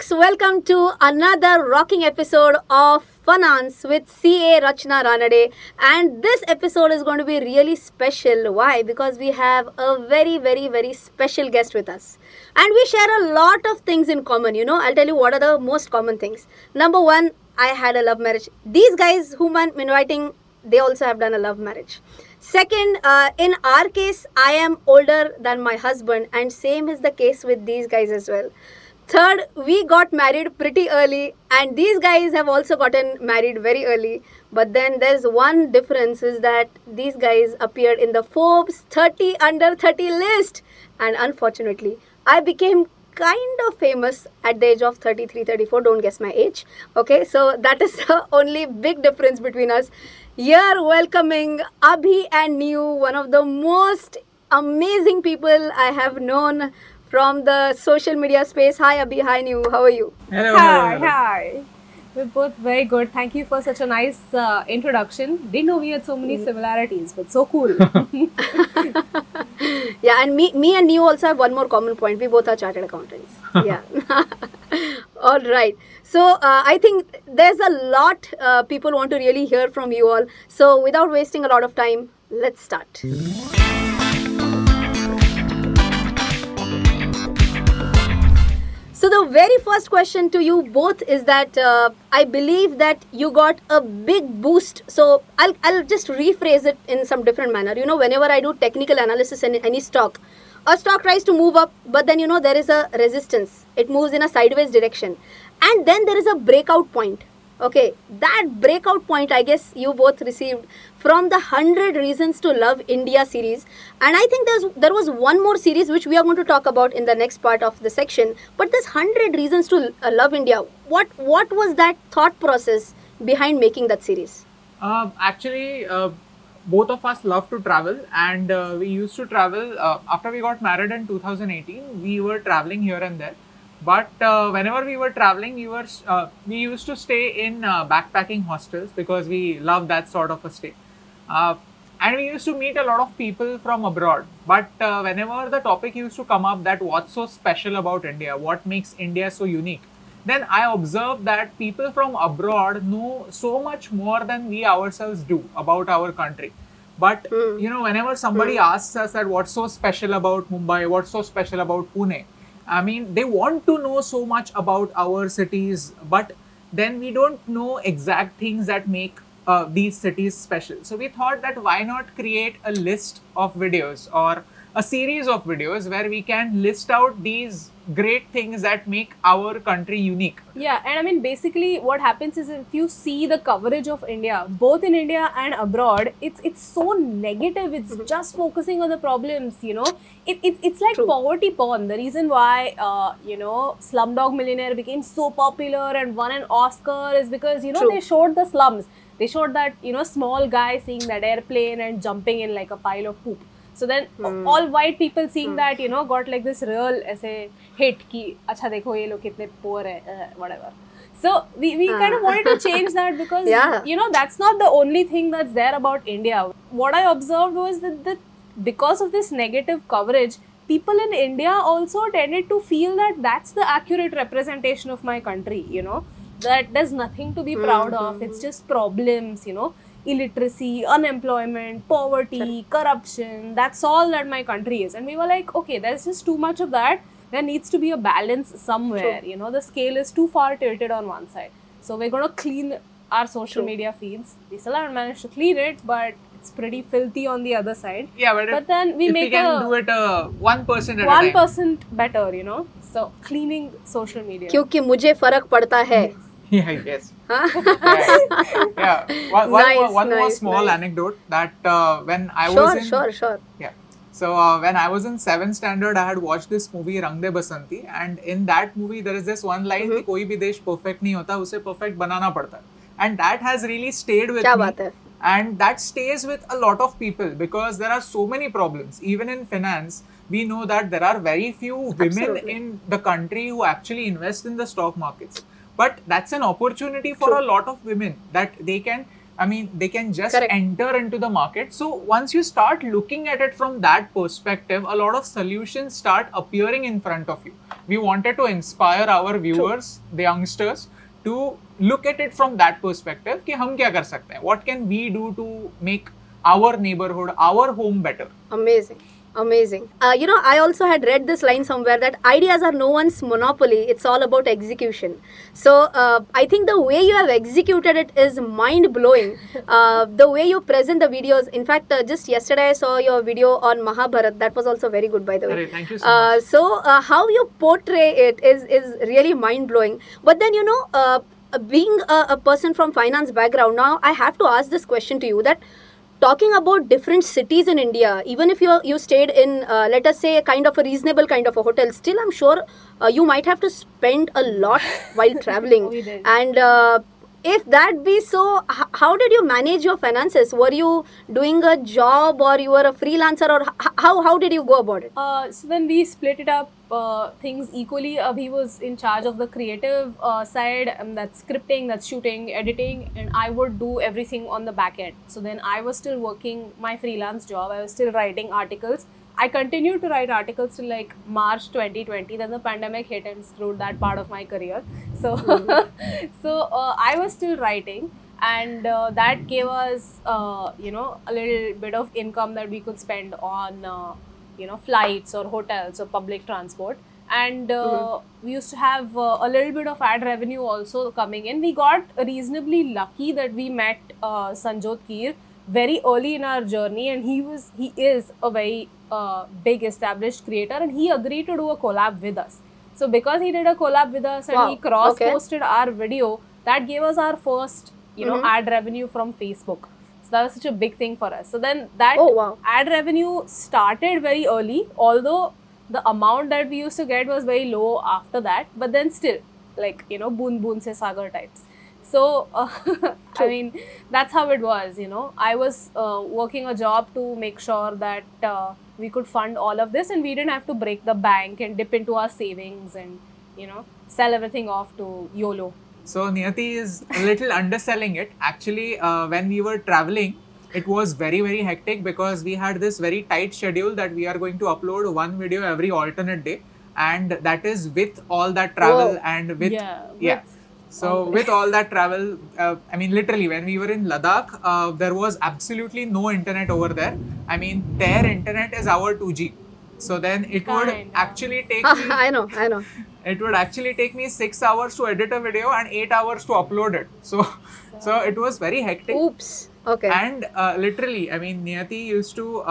folks, welcome to another rocking episode of Finance with CA Rachna Ranade. And this episode is going to be really special. Why? Because we have a very special guest with us. And we share a lot of things in common. I'll tell you what are the most common things. Number one, I had a love marriage. These guys whom I'm inviting, they also have done a love marriage. Second, in our case, I am older than my husband, and same is the case with these guys as well. Third, we got married pretty early, and these guys have also gotten married very early. But then there's one difference is that these guys appeared in the Forbes 30 under 30 list. And unfortunately, I became kind of famous at the age of 33, 34. Don't guess my age. Okay, so that is the only big difference between us. Here, welcoming Abhi and New, one of the most amazing people I have known from the social media space. Hi Abhi, hi New, how are you? Hello. Hi. We're both very good. Thank you for such a nice introduction. Didn't know we had so many similarities, but so cool. Yeah, and me and New also have one more common point. We both are chartered accountants. Yeah. All right. So I think there's a lot people want to really hear from you all. So without wasting a lot of time, let's start. So the very first question to you both is that I believe that you got a big boost. So I'll just rephrase it in some different manner. Whenever I do technical analysis in any stock, a stock tries to move up, but then there is a resistance. It moves in a sideways direction. And then there is a breakout point. Okay, that breakout point, I guess you both received from the 100 Reasons to Love India series. And I think there was one more series which we are going to talk about in the next part of the section. But this 100 Reasons to Love India, what was that thought process behind making that series? Actually, both of us love to travel, and we used to travel. After we got married in 2018, we were traveling here and there. But whenever we were traveling, we used to stay in backpacking hostels because we love that sort of a stay. And we used to meet a lot of people from abroad. But whenever the topic used to come up that what's so special about India, what makes India so unique, then I observed that people from abroad know so much more than we ourselves do about our country. But whenever somebody asks us that what's so special about Mumbai, what's so special about Pune, I mean, they want to know so much about our cities, but then we don't know exact things that make these cities special. So we thought that why not create a list of videos or a series of videos where we can list out these great things that make our country unique. Yeah, and I mean, basically what happens is if you see the coverage of India, both in India and abroad, it's so negative. It's just focusing on the problems, It's like poverty porn. The reason why, Slumdog Millionaire became so popular and won an Oscar is because, they showed the slums. They showed that, small guy seeing that airplane and jumping in like a pile of poop. So then all white people seeing that, got like this real essay hit ki, acha dekho ye log kitne poor hai, whatever. So we kind of wanted to change that because, that's not the only thing that's there about India. What I observed was that because of this negative coverage, people in India also tended to feel that that's the accurate representation of my country, that there's nothing to be proud of. It's just problems, illiteracy, unemployment, poverty, corruption. That's all that my country is. And we were like, okay, there's just too much of that. There needs to be a balance somewhere. The scale is too far tilted on one side. So we're going to clean our social media feeds. We still haven't managed to clean it, but it's pretty filthy on the other side. Yeah, but then we can do it 1% at a time. 1% better, So cleaning social media. क्योंकि मुझे फर्क पड़ता है. Yeah, yes. Yeah. One more small anecdote that when I was in... Sure. Yeah. So when I was in 7th standard, I had watched this movie Rang De Basanti, and in that movie there is this one line कि कोई भी देश perfect नहीं होता, उसे perfect बनाना पड़ता है. And that has really stayed with me. And that stays with a lot of people because there are so many problems. Even in finance, we know that there are very few women in the country who actually invest in the stock markets. But that's an opportunity for a lot of women that they can I mean, they can just Correct. enter into the market. So once you start looking at it from that perspective, a lot of solutions start appearing in front of you. We wanted to inspire our viewers, the youngsters, to look at it from that perspective कि हम क्या कर सकते हैं? What can we do to make our neighborhood, our home better? Amazing. Amazing. I also had read this line somewhere that ideas are no one's monopoly. It's all about execution. So I think the way you have executed it is mind blowing. The way you present the videos. In fact, just yesterday I saw your video on Mahabharat. That was also very good, by the way. Arey, thank you so much. So how you portray it is really mind blowing. But then being a person from finance background, now I have to ask this question to you that. Talking about different cities in India, even if you stayed in, let us say, a kind of a reasonable kind of a hotel, still I'm sure you might have to spend a lot while traveling. We did. And if that be so, how did you manage your finances? Were you doing a job or you were a freelancer, or how did you go about it? So then we split it up things equally. Abhi was in charge of the creative side, that's scripting, that's shooting, editing, and I would do everything on the back end. So then I was still working my freelance job. I was still writing articles. I continued to write articles till like March 2020. Then the pandemic hit and screwed that part of my career. So, I was still writing, and that gave us, a little bit of income that we could spend on, flights or hotels or public transport. And we used to have a little bit of ad revenue also coming in. We got reasonably lucky that we met Sanjot Keer very early in our journey, and he is a very big established creator, and he agreed to do a collab with us. So because he did a collab with us and Wow, he cross-posted our video, that gave us our first, ad revenue from Facebook. So that was such a big thing for us. So then that Oh, wow. ad revenue started very early, although the amount that we used to get was very low after that, but then still, like, boon boon se sagar types. So, I mean, that's how it was, I was working a job to make sure that we could fund all of this, and we didn't have to break the bank and dip into our savings and, sell everything off to YOLO. So Niyati is a little underselling it. Actually, when we were traveling, it was very, very hectic because we had this very tight schedule that we are going to upload one video every alternate day, and that is with all that travel. Whoa. And with Yeah. So with all that travel, I mean, literally, when we were in Ladakh, there was absolutely no internet over there. I mean, their internet is our 2G. So then it would Kinda. actually take me, I know. it would actually take me 6 hours to edit a video and 8 hours to upload it. So it was very hectic. Oops. Okay. And literally, I mean, Niyati used to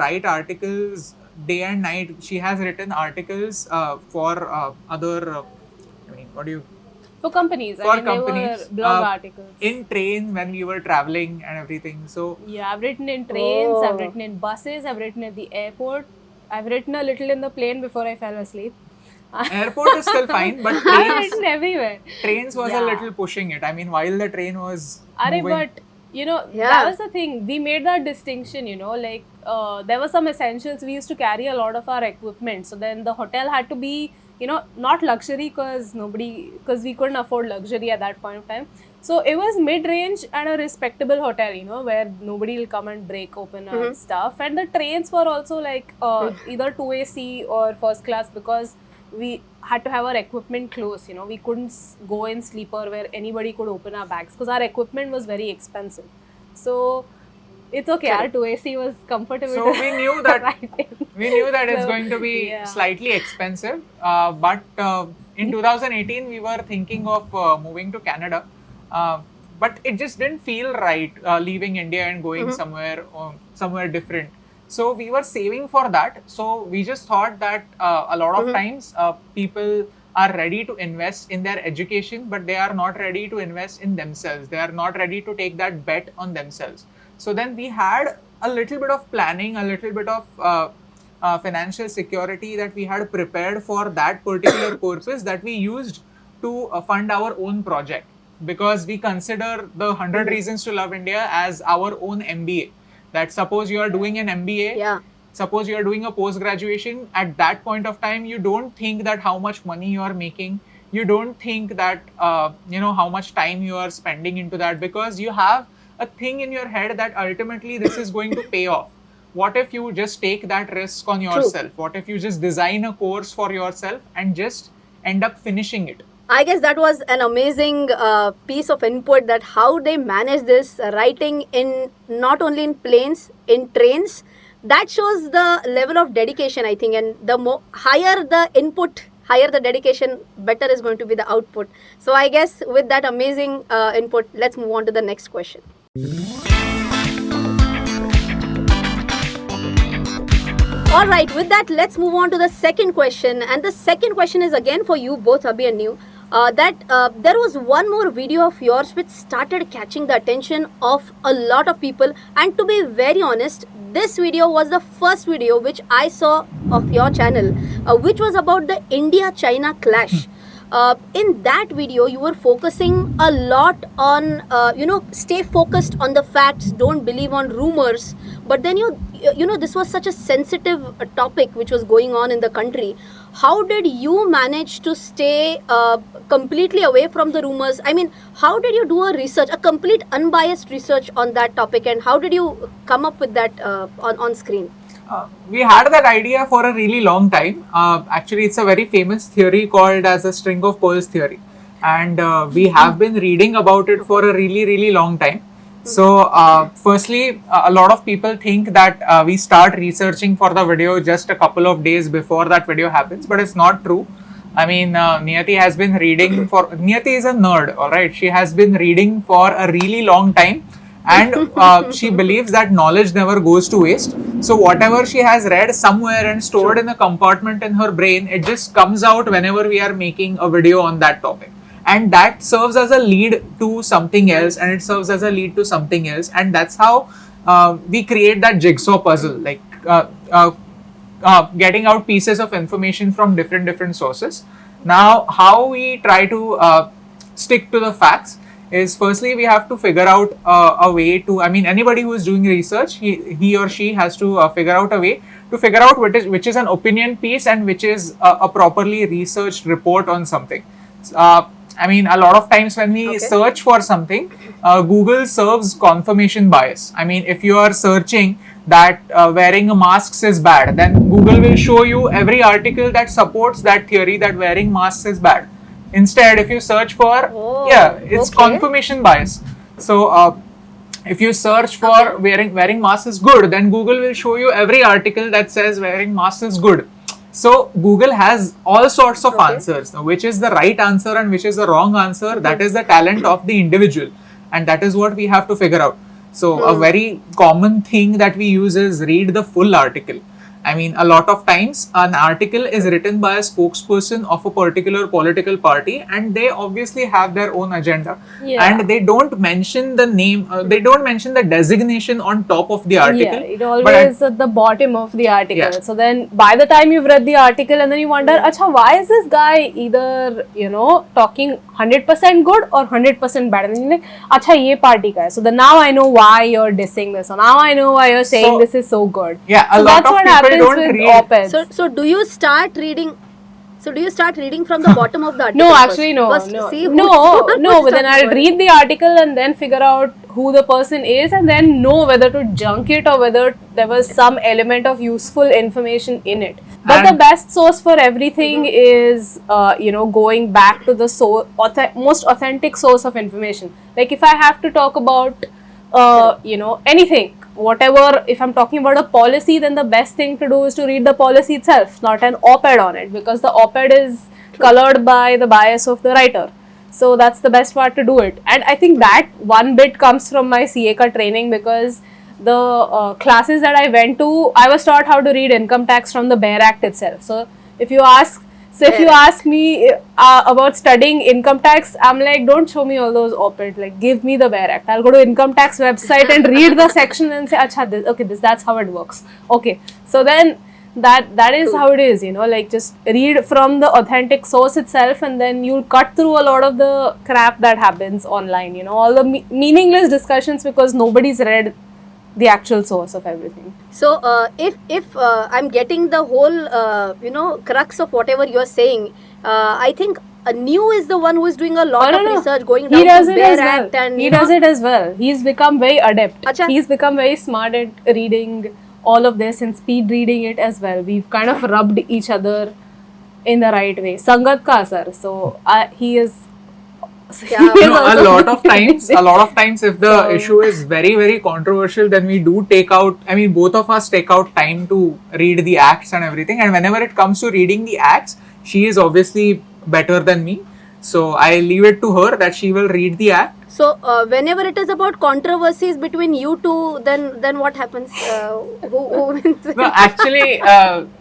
write articles day and night. She has written articles for other, For companies. For They companies, were blog articles. in train when we were traveling and everything. So Yeah, I've written in trains, I've Oh. written in buses, I've written at the airport, I've written a little in the plane before I fell asleep. airport is still fine, but I've trains, written everywhere. trains was a Yeah. little pushing it. I mean, while the train was Arey, moving, but that Yeah. was the thing. We made that distinction, like there were some essentials. We used to carry a lot of our equipment. So then the hotel had to be, not luxury because we couldn't afford luxury at that point of time. So it was mid-range and a respectable hotel, where nobody will come and break open our stuff. And the trains were also like either 2AC or first class because we had to have our equipment close, we couldn't go in sleeper where anybody could open our bags because our equipment was very expensive. So it's okay, our 2AC was comfortable. So we knew that Right. we knew that it's So, going to be yeah. slightly expensive. But in 2018, we were thinking of moving to Canada. But it just didn't feel right leaving India and going somewhere different. So we were saving for that. So we just thought that a lot of times people are ready to invest in their education, but they are not ready to invest in themselves. They are not ready to take that bet on themselves. So then we had a little bit of planning, a little bit of financial security that we had prepared for that particular purpose that we used to fund our own project, because we consider the 100 Reasons to Love India as our own MBA. That suppose you are doing an MBA, Yeah. suppose you are doing a post-graduation, at that point of time, you don't think that how much money you are making. You don't think that, how much time you are spending into that, because you have a thing in your head that ultimately this is going to pay off. What if you just take that risk on yourself? What if you just design a course for yourself and just end up finishing it? I guess that was an amazing piece of input, that how they manage this writing in not only in planes, in trains. That shows the level of dedication, I think, and the higher the input, higher the dedication, better is going to be the output. So I guess with that amazing input, let's move on to the next question. All right, with that, let's move on to the second question. And the second question is again for you both, Abhi and New. There was one more video of yours which started catching the attention of a lot of people. And to be very honest, this video was the first video which I saw of your channel, which was about the India-China clash. In that video, you were focusing a lot on, stay focused on the facts, don't believe on rumors. But then this was such a sensitive topic which was going on in the country. How did you manage to stay completely away from the rumors? I mean, how did you do a complete unbiased research on that topic, and how did you come up with that on screen? We had that idea for a really long time. Actually, it's a very famous theory called as a string of pearls theory. And we have been reading about it for a really, really long time. So, firstly, a lot of people think that we start researching for the video just a couple of days before that video happens, but it's not true. I mean, Niyati has been reading Niyati is a nerd, alright? She has been reading for a really long time. And she believes that knowledge never goes to waste. So whatever she has read somewhere and stored in a compartment in her brain, it just comes out whenever we are making a video on that topic. And that serves as a lead to something else, and it serves as a lead to something else. And that's how we create that jigsaw puzzle, like getting out pieces of information from different sources. Now, how we try to stick to the facts is, firstly, we have to figure out a way to, I mean, anybody who is doing research, he or she has to figure out a way to figure out which is an opinion piece and which is a properly researched report on something. I mean, a lot of times when we search for something, Google serves confirmation bias. I mean, if you are searching that wearing masks is bad, then Google will show you every article that supports that theory that wearing masks is bad. Instead, if you search for, it's confirmation bias. So, if you search for wearing masks is good, then Google will show you every article that says wearing masks is good. So, Google has all sorts of answers. Now, which is the right answer and which is the wrong answer, that is the talent of the individual. And that is what we have to figure out. So, a very common thing that we use is read the full article. I mean, a lot of times an article is written by a spokesperson of a particular political party, and they obviously have their own agenda. And they don't mention the name, they don't mention the designation on top of the article. Yeah, it always at the bottom of the article. So then by the time you've read the article, and then you wonder, acha, why is this guy either, talking 100% good or 100% bad? And then you're like, acha, ye party ka hai. So then now I know why you're dissing this, or now I know why you're saying this is so good. Yeah, a lot of people don't read. Op-eds. So do you start reading? So do you start reading from the bottom of the article? No, actually, no. First, No, see but then I'll read the article and then figure out who the person is, and then know whether to junk it or whether there was some element of useful information in it. But the best source for everything is, going back to the most authentic source of information. Like if I have to talk about, anything, whatever, if I'm talking about a policy, then the best thing to do is to read the policy itself, not an op-ed on it, because the op-ed is colored by the bias of the writer. So that's the best part to do it. And I think that one bit comes from my CA ka training, because the classes that I went to, I was taught how to read income tax from the Bare Act itself. So if you ask me about studying income tax, I'm like, don't show me all those op-eds, like give me the Bare Act. I'll go to income tax website and read the section and say, acha, that's how it works. Okay, so then that is how it is, like just read from the authentic source itself, and then you'll cut through a lot of the crap that happens online, all the meaningless discussions, because nobody's read the actual source of everything. So if I'm getting the whole crux of whatever you're saying, I think New is the one who is doing a lot No, of no, no. research, going He down does to it as Bear well. Act, and He does it as well. He's become very adept. Acha. He's become very smart at reading all of this and speed reading it as well. We've kind of rubbed each other in the right way. Sangat ka asar. So he is. Yeah. he is No, a also lot of times, if the So- issue is very, very controversial, then we do take out, I mean, both of us take out time to read the acts and everything. And whenever it comes to reading the acts, she is obviously better than me. So I leave it to her that she will read the act. So whenever it is about controversies between you two, then what happens? Who wins? No, actually,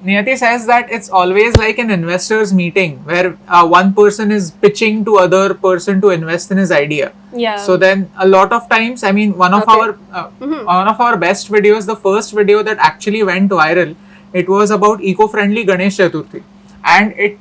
Niyati says that it's always like an investors meeting where one person is pitching to other person to invest in his idea. Yeah. So then a lot of times, I mean, one of Okay. our best videos, the first video that actually went viral, it was about eco-friendly Ganesh Chaturthi, and it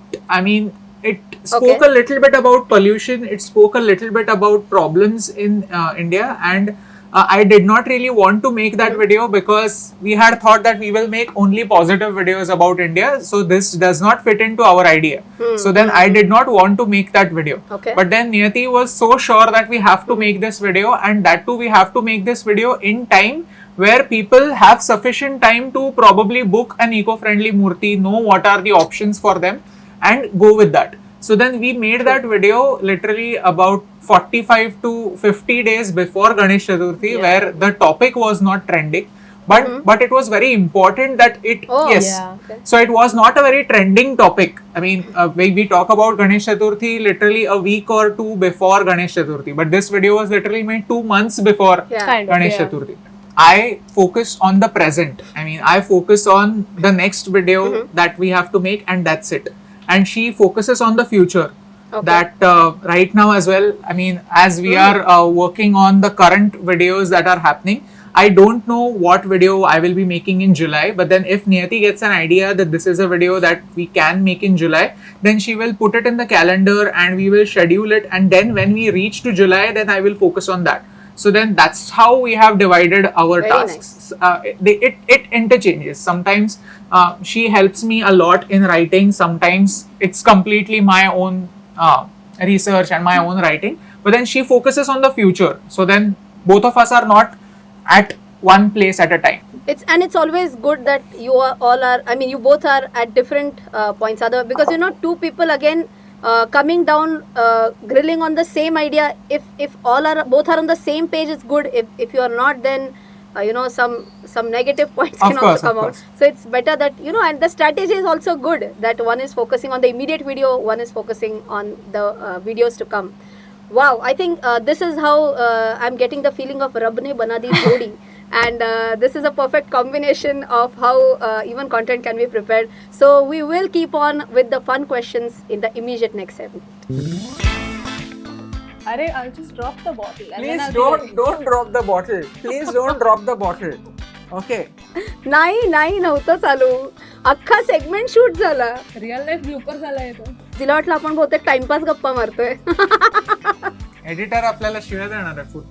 spoke Okay. a little bit about pollution. It spoke a little bit about problems in India, and I did not really want to make that video because we had thought that we will make only positive videos about India. So this does not fit into our idea. So then I did not want to make that video. Okay. But then Niyati was so sure that we have to make this video, and that too we have to make this video in time where people have sufficient time to probably book an eco-friendly murti, know what are the options for them, and go with that. So then we made that video literally about 45 to 50 days before Ganesh Chaturthi, where the topic was not trending, but it was very important that it Oh, yes. yeah. Okay. So it was not a very trending topic. I mean, we talk about Ganesh Chaturthi literally a week or two before Ganesh Chaturthi, but this video was literally made 2 months before Yeah. Kind of, Ganesh yeah. Chaturthi. I focus on the present. I mean, I focus on the next video that we have to make, and that's it. And she focuses on the future. Okay. That right now as well, I mean, as we are working on the current videos that are happening, I don't know what video I will be making in July, but then if Niyati gets an idea that this is a video that we can make in July, then she will put it in the calendar and we will schedule it. And then when we reach to July, then I will focus on that. So then that's how we have divided our Very tasks. It interchanges. Sometimes she helps me a lot in writing. Sometimes it's completely my own research and my own writing. But then she focuses on the future. So then both of us are not at one place at a time. It's always good that you both are at different points, because two people again coming down grilling on the same idea. If both are on the same page, it's good. If you are not, then some negative points Of can course, also of come out. course. So it's better that and the strategy is also good, that one is focusing on the immediate video, one is focusing on the videos to come. Wow, I think this is how I'm getting the feeling of Rab ne bana di jodi. And this is a perfect combination of how even content can be prepared. So we will keep on with the fun questions in the immediate next segment. I'll just drop the bottle. And then Please I'll be don't drop the bottle. Please don't drop the bottle. Okay. नाही नव्हतं चालू, अख्खा segment shoot झाला. Real life blooper झाला येतो. तिला वाटलं आपण बहुतेक टाइमपास गप्पा मारतोय. एडिटर आपल्याला शिव्या देणार आहे full.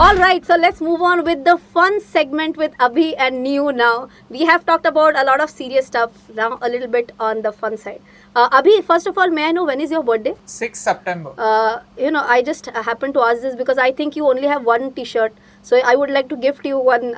All right, so let's move on with the fun segment with Abhi and Niu now. We have talked about a lot of serious stuff, now a little bit on the fun side. Abhi, first of all, may I know when is your birthday? 6 September. I just happened to ask this because I think you only have one t-shirt. So I would like to gift you one.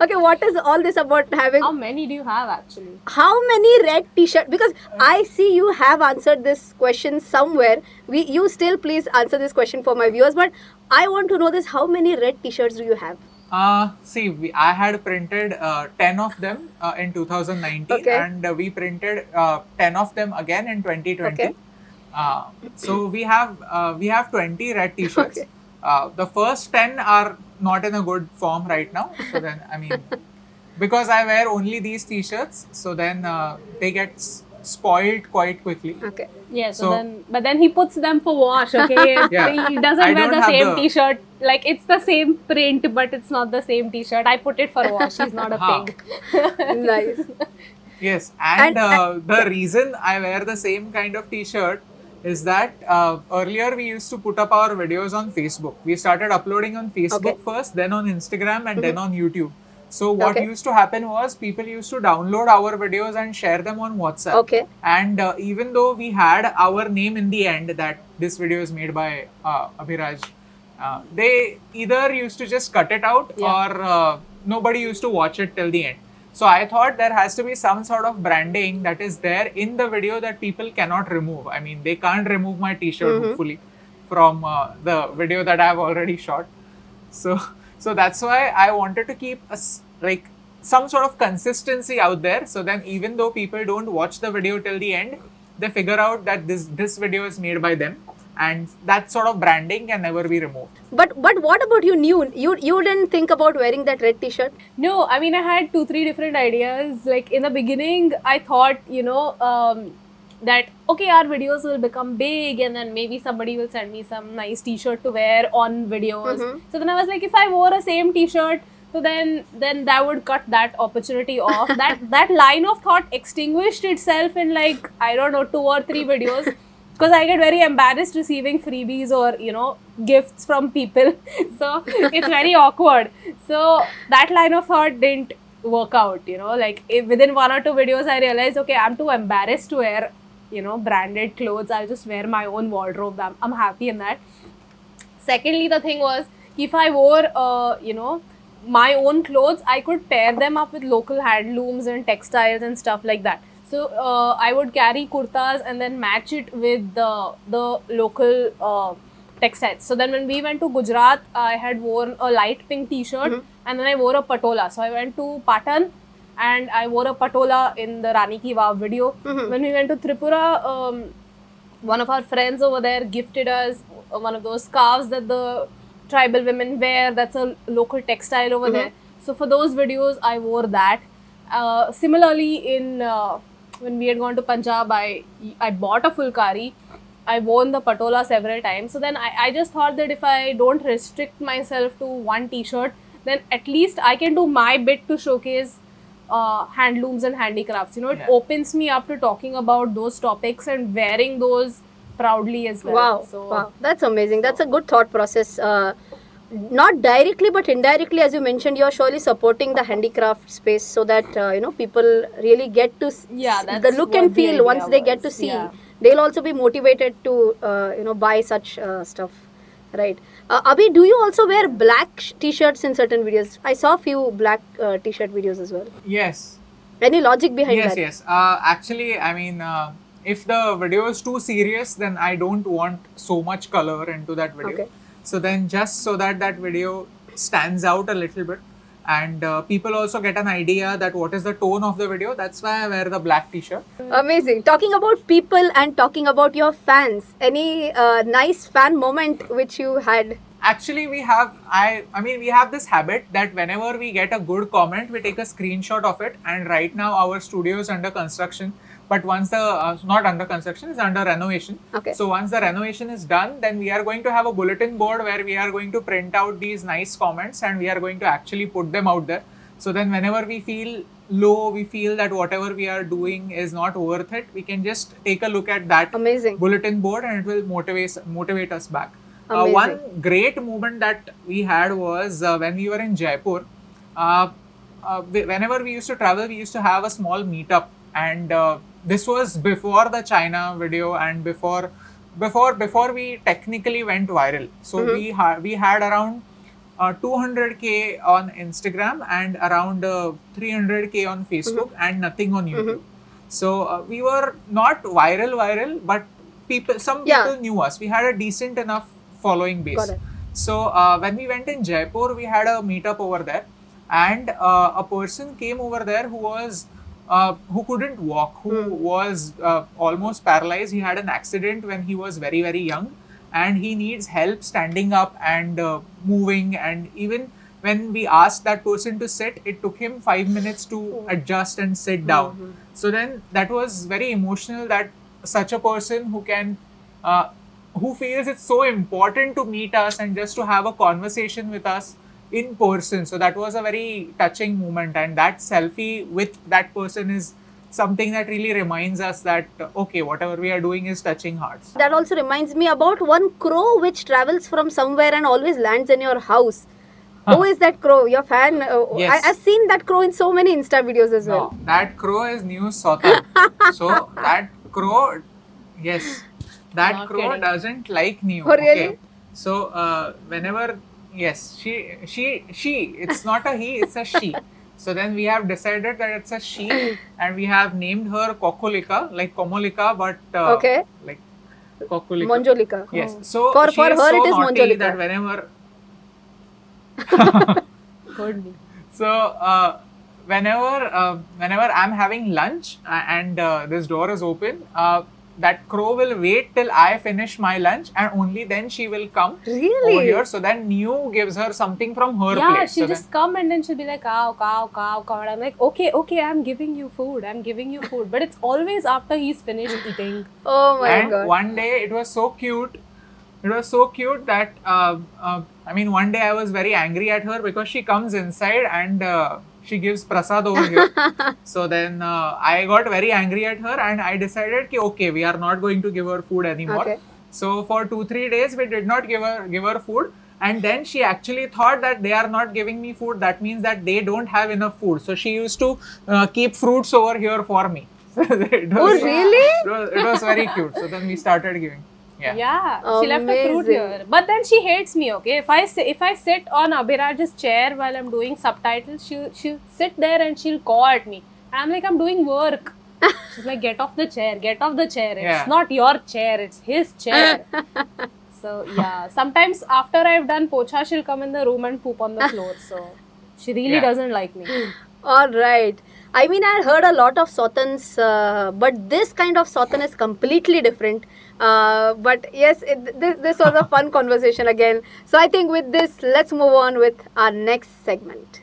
Okay, what is all this about having? How many do you have actually? How many red t-shirt? Because I see you have answered this question somewhere. You still please answer this question for my viewers. But I want to know this: how many red t-shirts do you have? I had printed 10 of them in 2019, Okay. and we printed 10 of them again in 2020. Okay. So we have 20 red t-shirts. Okay. The first 10 are not in a good form right now. So then, I mean, because I wear only these t-shirts, so then they get spoiled quite quickly. Okay. Yeah, So- but then he puts them for wash, okay? Yeah. He doesn't I wear don't the have same the- t-shirt. Like, it's the same print, but it's not the same t-shirt. I put it for wash. He's not a Ha. pig. Nice. Yes, and And- the reason I wear the same kind of t-shirt is that earlier we used to put up our videos on Facebook. We started uploading on Facebook first, then on Instagram, and then on YouTube. So what used to happen was people used to download our videos and share them on WhatsApp. Okay. And even though we had our name in the end that this video is made by Abhiraj, they either used to just cut it out or nobody used to watch it till the end. So I thought there has to be some sort of branding that is there in the video that people cannot remove. I mean, they can't remove my t-shirt hopefully from the video that I have already shot. So that's why I wanted to keep like some sort of consistency out there. So then even though people don't watch the video till the end, they figure out that this video is made by them. And that sort of branding can never be removed. But what about you? You didn't think about wearing that red t-shirt? No, I mean, I had 2-3 different ideas. Like in the beginning, I thought, that okay, our videos will become big and then maybe somebody will send me some nice t-shirt to wear on videos. So then I was like, if I wore a same t-shirt, so then that would cut that opportunity off. that line of thought extinguished itself in like, I don't know, 2 or 3 videos. Because I get very embarrassed receiving freebies or, gifts from people. So it's very awkward. So that line of thought didn't work out, like if within 1 or 2 videos, I realized, okay, I'm too embarrassed to wear, branded clothes. I'll just wear my own wardrobe. I'm happy in that. Secondly, the thing was, if I wore, my own clothes, I could pair them up with local handlooms and textiles and stuff like that. So I would carry kurtas and then match it with the local textiles. So then when we went to Gujarat, I had worn a light pink t-shirt and then I wore a patola. So I went to Patan and I wore a patola in the Rani Ki Vav video. When we went to Tripura, one of our friends over there gifted us one of those scarves that the tribal women wear. That's a local textile over there. So for those videos, I wore that. Similarly, when we had gone to Punjab, I bought a fulkari. I worn the patola several times. So then I just thought that if I don't restrict myself to one t-shirt, then at least I can do my bit to showcase handlooms and handicrafts. It opens me up to talking about those topics and wearing those proudly as well. Wow. That's amazing. That's a good thought process. Not directly but indirectly, as you mentioned, you're surely supporting the handicraft space so that people really get to the look and feel. Once they get to see, they'll also be motivated to buy such stuff, right? Abhi, do you also wear black t-shirts in certain videos? I saw a few black t-shirt videos as well. Yes. Any logic behind that? Yes. Actually, I mean, if the video is too serious, then I don't want so much color into that video. Okay. So then just so that video stands out a little bit and people also get an idea that what is the tone of the video, that's why I wear the black t-shirt. Amazing. Talking about people and talking about your fans, any nice fan moment which you had? Actually, we have this habit that whenever we get a good comment, we take a screenshot of it. And right now our studio is under construction. But once the, not under construction, it's under renovation. Okay. So once the renovation is done, then we are going to have a bulletin board where we are going to print out these nice comments and we are going to actually put them out there. So then whenever we feel low, we feel that whatever we are doing is not worth it, we can just take a look at that bulletin board and it will motivate us back. One great moment that we had was when we were in Jaipur. Whenever we used to travel, we used to have a small meetup. And this was before the China video and before we technically went viral. So we had around 200k on Instagram and around 300k on Facebook and nothing on YouTube. So we were not viral, but some people knew us. We had a decent enough following base. So when we went in Jaipur, we had a meetup over there, and a person came over there who couldn't walk, who was almost paralyzed. He had an accident when he was very, very young, and he needs help standing up and moving. And even when we asked that person to sit, it took him 5 minutes to adjust and sit down. So then that was very emotional that such a person who feels it's so important to meet us and just to have a conversation with us in person. So that was a very touching moment, and that selfie with that person is something that really reminds us that okay, whatever we are doing is touching hearts. That also reminds me about one crow which travels from somewhere and always lands in your house. Who is that crow? Your fan? Yes. I've seen that crow in so many Insta videos as well. No, that crow is New Sotan. So that crow, yes, that Not crow kidding. doesn't like New. Oh, really? Okay. So whenever, yes, she, it's not a he, it's a she. So then we have decided that it's a she, and we have named her Kokolika, like Komolika, but Okay. like Kokolika. Monjolika. Yes. So For she is her so it is naughty Monjolika. that whenever Good. So whenever I'm having lunch and this door is open, that crow will wait till I finish my lunch, and only then she will come Really? over here. So then New gives her something from her Yeah, plate. she'll So just come and then she'll be like, cow, cow, cow, cow. And I'm like, okay, I'm giving you food. But it's always after he's finished eating. Oh my and god. one day it was so cute. It was so cute that I mean, one day I was very angry at her because she comes inside and she gives prasad over here. So then I got very angry at her and I decided ki, okay, we are not going to give her food anymore. Okay. So for 2-3 days we did not give her food, and then she actually thought that they are not giving me food. That means that they don't have enough food. So she used to keep fruits over here for me. Oh, really? It was very cute. So then we started giving. Yeah. She left a fruit Amazing. here. But then she hates me, okay? If I sit on Abhiraj's chair while I'm doing subtitles, she'll sit there and she'll caw at me. And I'm like, I'm doing work. She's like, get off the chair. It's Yeah. not your chair, it's his chair. So yeah, sometimes after I've done pocha, she'll come in the room and poop on the floor. So she really Yeah. doesn't like me. All right. I mean, I heard a lot of Sotans, but this kind of Sotan is completely different. But yes, this was a fun conversation again. So I think with this, let's move on with our next segment.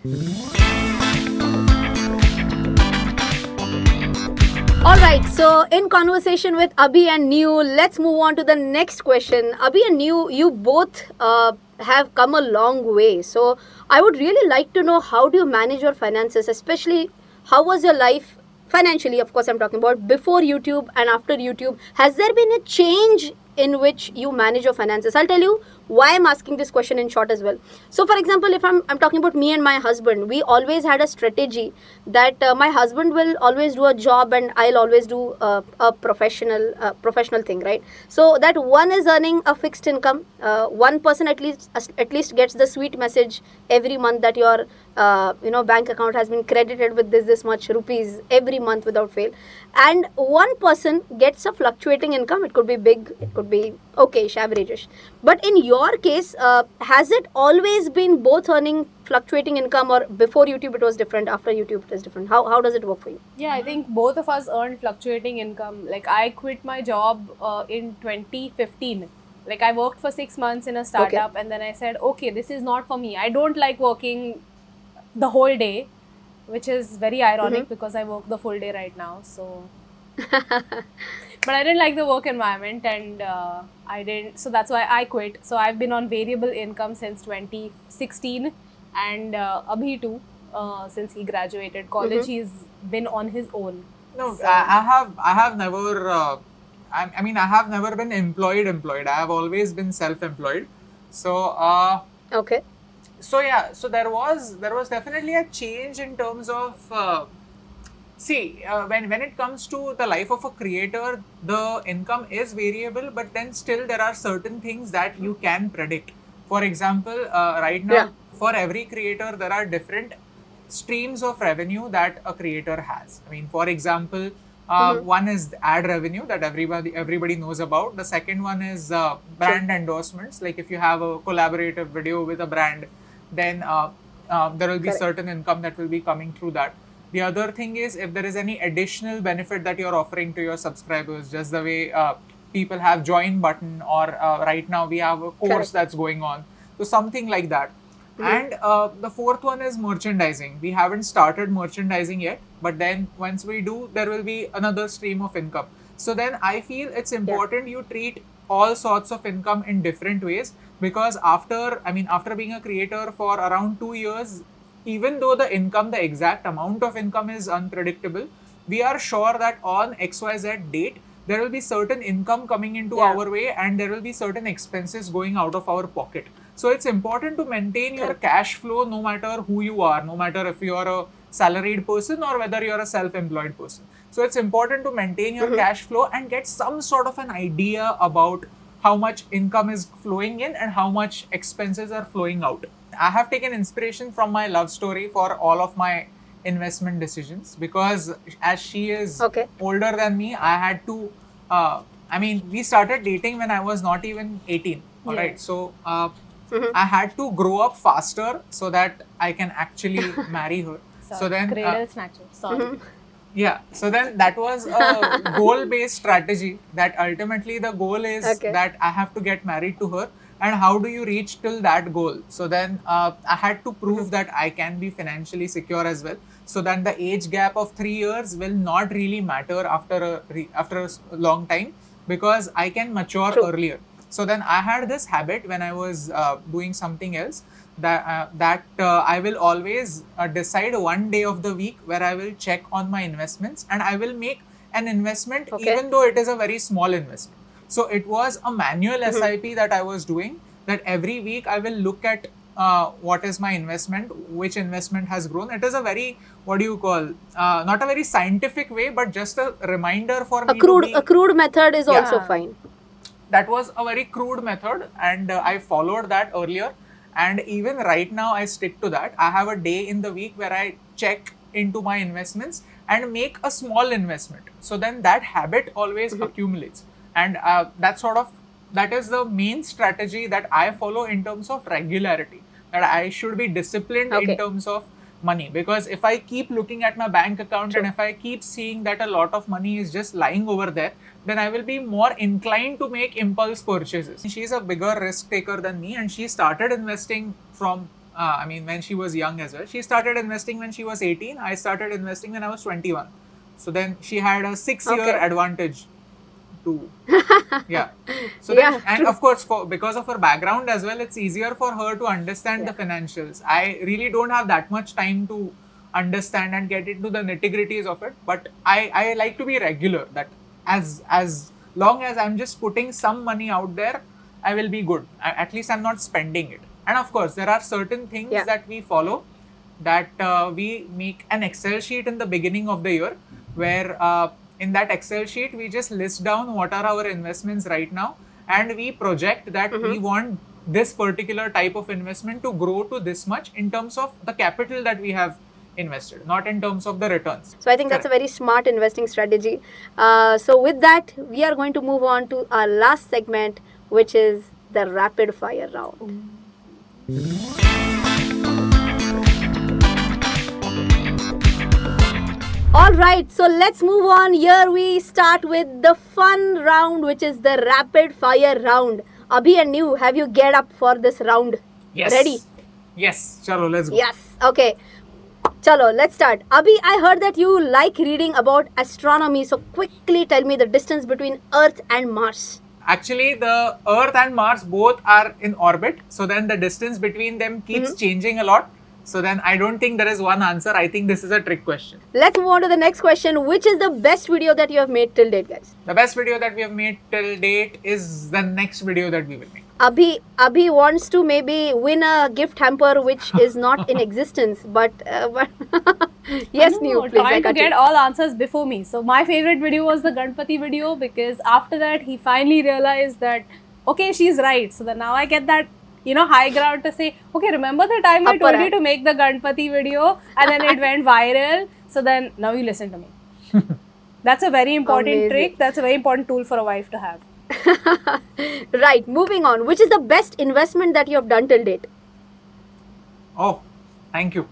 Alright, so in conversation with Abhi and New, let's move on to the next question. Abhi and New, you both have come a long way. So I would really like to know, how do you manage your finances, especially how was your life financially, of course I'm talking about, before YouTube and after YouTube. Has there been a change in which you manage your finances? I'll tell you why I'm asking this question in short as well. So for example, if I'm talking about me and my husband, we always had a strategy that my husband will always do a job and I'll always do a professional thing, right? So that one is earning a fixed income. One person at least gets the sweet message every month that your bank account has been credited with this much rupees every month without fail, and one person gets a fluctuating income. It could be big, it could be okayish, averageish. But in your case, has it always been both earning fluctuating income, or before YouTube it was different, after YouTube it is different? How does it work for you? Yeah, I think both of us earned fluctuating income. Like I quit my job in 2015. Like I worked for 6 months in a startup, and then I said, okay, this is not for me. I don't like working the whole day, which is very ironic because I work the full day right now. So, but I didn't like the work environment, and I didn't. So that's why I quit. So I've been on variable income since 2016, and Abhi too, since he graduated college, he's been on his own. No, So- I have never. I mean, I have never been employed. I have always been self-employed. So. Okay. So yeah, so there was definitely a change in terms of when it comes to the life of a creator, the income is variable, but then still there are certain things that you can predict. For example, right now, Yeah. for every creator there are different streams of revenue that a creator has. I mean, for example, one is ad revenue that everybody knows about. The second one is brand endorsements. Like if you have a collaborative video with a brand, then there will be Correct. certain income that will be coming through that. The other thing is if there is any additional benefit that you're offering to your subscribers, just the way people have join button, or right now we have a course Correct. that's going on. So something like that. And the fourth one is merchandising. We haven't started merchandising yet, but then once we do, there will be another stream of income. So then I feel it's important you treat all sorts of income in different ways, because after being a creator for around 2 years, even though the exact amount of income is unpredictable, we are sure that on XYZ date, there will be certain income coming into Yeah. our way and there will be certain expenses going out of our pocket. So it's important to maintain your cash flow no matter who you are, no matter if you are a salaried person or whether you are a self-employed person. So it's important to maintain your cash flow and get some sort of an idea about how much income is flowing in and how much expenses are flowing out. I have taken inspiration from my love story for all of my investment decisions because as she is Okay. older than me, I had to. We started dating when I was not even 18. All right, so I had to grow up faster so that I can actually marry her. So then, Cradle snatcher. Sorry. yeah, so then that was a goal-based strategy that ultimately the goal is Okay. that I have to get married to her. And how do you reach till that goal? So then I had to prove that I can be financially secure as well. So then the age gap of 3 years will not really matter after a long time because I can mature True. earlier. So then I had this habit when I was doing something else that I will always decide one day of the week where I will check on my investments and I will make an investment Okay. even though it is a very small investment. So it was a manual SIP that I was doing, that every week I will look at what is my investment, which investment has grown. It is a very, not a very scientific way, but just a reminder for me to be. A crude method is also Yeah. fine. That was a very crude method and I followed that earlier. And even right now, I stick to that. I have a day in the week where I check into my investments and make a small investment. So then that habit always accumulates. And that is the main strategy that I follow in terms of regularity. That I should be disciplined Okay. in terms of money, because if I keep looking at my bank account and if I keep seeing that a lot of money is just lying over there, then I will be more inclined to make impulse purchases. She's a bigger risk taker than me and she started investing from when she was young as well. She started investing when she was 18. I started investing when I was 21. So then she had a 6-year Okay. advantage to yeah. So Yeah, then, and of course, because of her background as well, it's easier for her to understand the financials. I really don't have that much time to understand and get into the nitty-gritties of it, but I like to be regular, that as long as I'm just putting some money out there, I will be good. At least I'm not spending it. And of course, there are certain things Yeah. that we follow, that we make an Excel sheet in the beginning of the year where in that Excel sheet, we just list down what are our investments right now and we project that we want this particular type of investment to grow to this much in terms of the capital that we have invested, not in terms of the returns. So I think that's a very smart investing strategy. So with that, we are going to move on to our last segment, which is the rapid fire round. All right, so let's move on. Here we start with the fun round, which is the rapid fire round. Abhi and you, have you get up for this round? Yes. Ready? Yes. Chalo, let's go. Yes. Okay. Chalo, let's start. Abhi, I heard that you like reading about astronomy. So quickly tell me the distance between Earth and Mars. Actually, the Earth and Mars both are in orbit. So then the distance between them keeps changing a lot. So then I don't think there is one answer. I think this is a trick question. Let's move on to the next question. Which is the best video that you have made till date, guys? The best video that we have made till date is the next video that we will make. Abhi wants to maybe win a gift hamper which is not in existence, but yes, New, please. I Trying to cut get you. all answers before me. So my favorite video was the Ganpati video, because after that he finally realized that okay, she's right. So then now I get that, high ground to say, okay, remember the time I Upper told you hand. to make the Ganpati video and then it went viral. So then now you listen to me. That's a very important Amazing. trick. That's a very important tool for a wife to have. Right, moving on. Which is the best investment that you have done till date? Oh, thank you.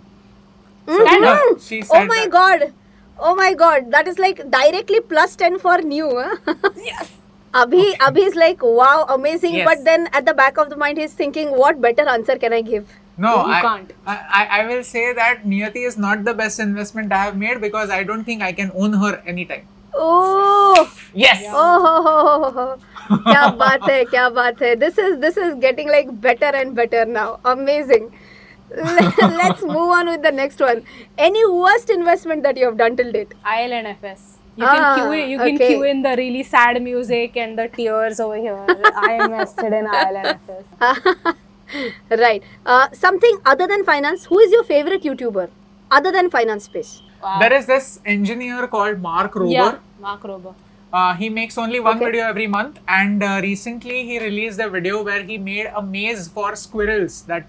Mhm. She Oh said my that. god. Oh my god. That is like directly plus 10 for New. Huh? Yes. Abhi is like, wow, amazing. Yes. But then at the back of the mind, he's thinking, what better answer can I give? No, You can't. I will say that Niyati is not the best investment I have made because I don't think I can own her anytime. Oh. Yes. Oh, kya baat hai. This is getting like better and better now. Amazing. Let's move on with the next one. Any worst investment that you have done till date? ILNFS. You can okay. cue in the really sad music and the tears over here. I invested in ILNFS. Right. Something other than finance. Who is your favorite YouTuber other than finance space? Wow. There is this engineer called Mark Rober. Yeah, Mark Rober. He makes only one Okay. video every month, and recently he released a video where he made a maze for squirrels that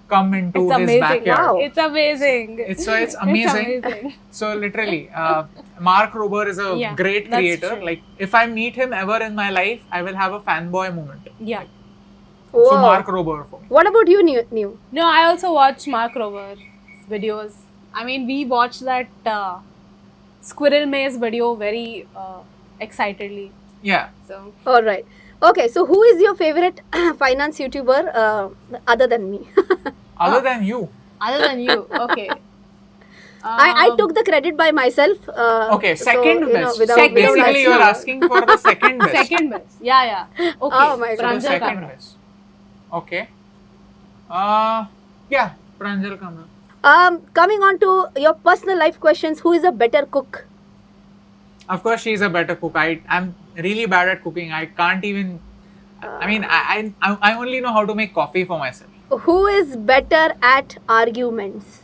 come into It's his amazing. backyard. Wow. It's amazing. It's amazing. It's amazing. So literally, Mark Rober is a Yeah, great that's creator. true. Like if I meet him ever in my life, I will have a fanboy moment. Yeah. So Whoa. Mark Rober for me. What about you, New? No, I also watch Mark Rober's videos. I mean, we watched that squirrel maze video very excitedly. Yeah. So All right. Okay, so who is your favorite finance YouTuber other than me? Other than you. other than you, okay. I took the credit by myself. Okay, second best. without Basically, asking you are you. asking for the second best. second best. Yeah. Okay. Oh my God. So the Pranjal second Kamra. best. Okay. Yeah, Pranjal Kamra. Coming on to your personal life questions, who is a better cook? Of course, she's a better cook. I'm really bad at cooking. I can't even. I mean, I only know how to make coffee for myself. Who is better at arguments?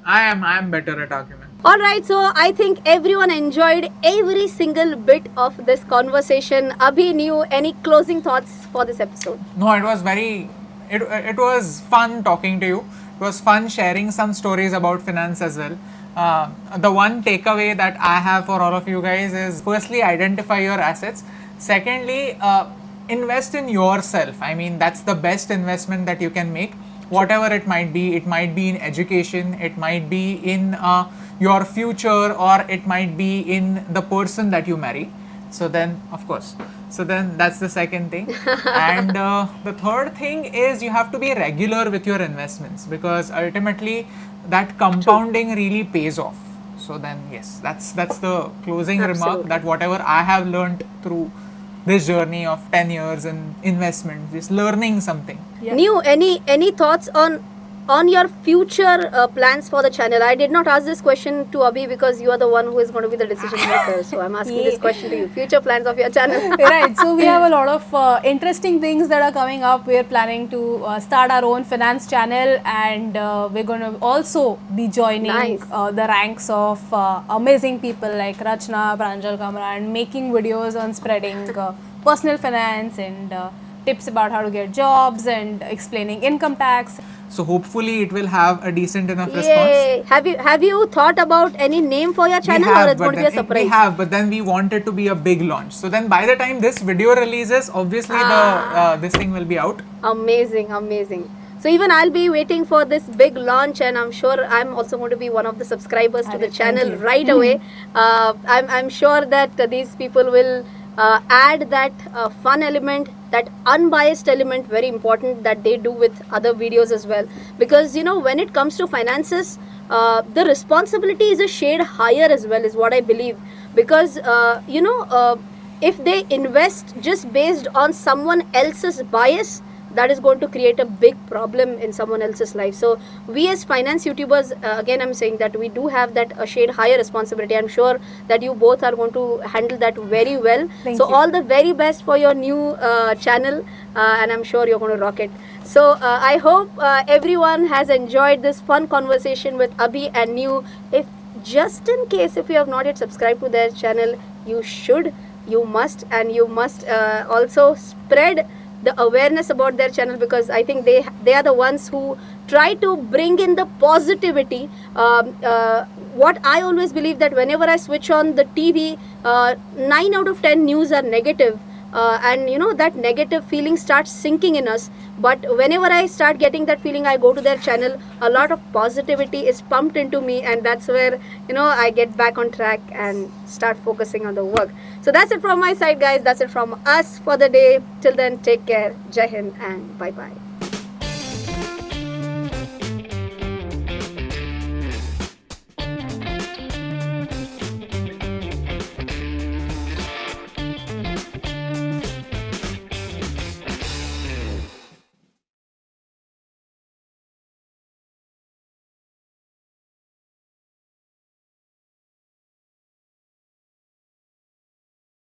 I am better at argument. Alright, so I think everyone enjoyed every single bit of this conversation. Abhi, New, any closing thoughts for this episode? No, it was it was fun talking to you. It was fun sharing some stories about finance as well. The one takeaway that I have for all of you guys is firstly, identify your assets. Secondly, invest in yourself. I mean, that's the best investment that you can make. Whatever it might be in education, it might be in your future, or it might be in the person that you marry. So then, of course, that's the second thing. And the third thing is you have to be regular with your investments, because ultimately that compounding really pays off. So then, yes, that's the closing remark, Absolutely. that whatever I have learned through this journey of 10 years in investment, just learning something. Yeah. New, any thoughts on your future plans for the channel? I did not ask this question to Abhi because you are the one who is going to be the decision maker. So I'm asking this question to you. Future plans of your channel. Right, so we have a lot of interesting things that are coming up. We're planning to start our own finance channel, and we're going to also be joining Nice. the ranks of amazing people like Rachna, Pranjal Kamra, and making videos on spreading personal finance and tips about how to get jobs and explaining income tax. So hopefully it will have a decent enough response. Yay! Have you thought about any name for your channel, or it's going to be a surprise? We have, but then we want it to be a big launch. So then by the time this video releases, obviously this thing will be out. Amazing. So even I'll be waiting for this big launch, and I'm sure I'm also going to be one of the subscribers to the Thank channel you. right away. I'm sure that these people will add that fun element, that unbiased element, very important, that they do with other videos as well. Because when it comes to finances, the responsibility is a shade higher as well, is what I believe. Because if they invest just based on someone else's bias, that is going to create a big problem in someone else's life. So we as finance YouTubers, again I'm saying that we do have that a shade higher responsibility. I'm sure that you both are going to handle that very well. Thank So you. all the very best for your new channel, and I'm sure you're going to rock it. So I hope everyone has enjoyed this fun conversation with Abhi and New. If just in case if you have not yet subscribed to their channel, you should, you must also spread the awareness about their channel, because I think they are the ones who try to bring in the positivity. What I always believe, that whenever I switch on the TV, 9 out of 10 news are negative, and that negative feeling starts sinking in us. But whenever I start getting that feeling, I go to their channel, a lot of positivity is pumped into me, and that's where I get back on track and start focusing on the work. So that's it from my side, guys. That's it from us for the day. Till then, take care. Jai Hind and bye bye.